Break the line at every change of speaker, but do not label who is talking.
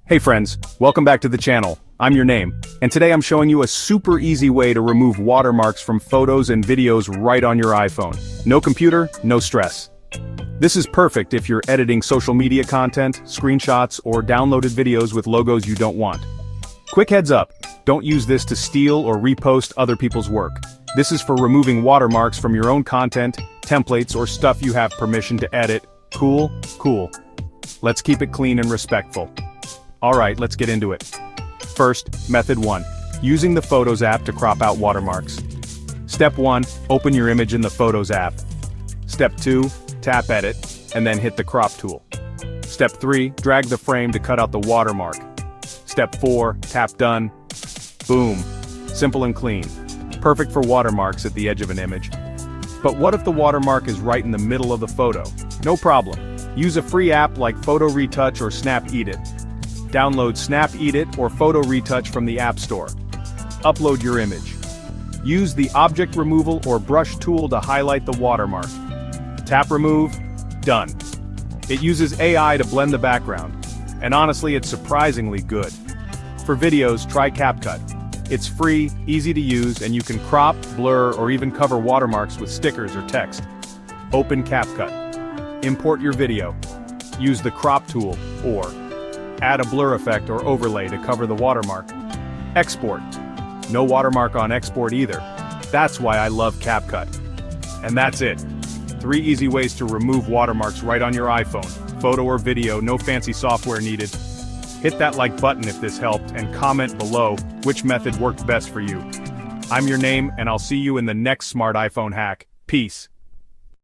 Hey friends, welcome back to the channel. I'm your name, and today I'm showing you a super easy way to remove watermarks from photos and videos right on your iPhone. No computer, no stress. This is perfect if you're editing social media content, screenshots, or downloaded videos with logos you don't want. Quick heads up, don't use this to steal or repost other people's work. This is for removing watermarks from your own content, templates, or stuff you have permission to edit. Cool? Cool. Let's keep it clean and respectful. Alright, let's get into it. First, method 1. Using the Photos app to crop out watermarks. Step 1, open your image in the Photos app. Step 2, tap Edit, and then hit the Crop tool. Step 3, drag the frame to cut out the watermark. Step 4, tap Done. Boom. Simple and clean. Perfect for watermarks at the edge of an image. But what if the watermark is right in the middle of the photo? No problem. Use a free app like Photo Retouch or Snap Edit. Download Snap Edit or Photo Retouch from the App Store. Upload your image. Use the Object Removal or Brush tool to highlight the watermark. Tap Remove. Done. It uses AI to blend the background, and honestly it's surprisingly good. For videos, try CapCut. It's free, easy to use, and you can crop, blur, or even cover watermarks with stickers or text. Open CapCut. Import your video. Use the Crop tool, or add a blur effect or overlay to cover the watermark. Export. No watermark on export either. That's why I love CapCut. And that's it. 3 easy ways to remove watermarks right on your iPhone. Photo or video, no fancy software needed. Hit that like button if this helped, and comment below which method worked best for you. I'm your name, and I'll see you in the next smart iPhone hack. Peace.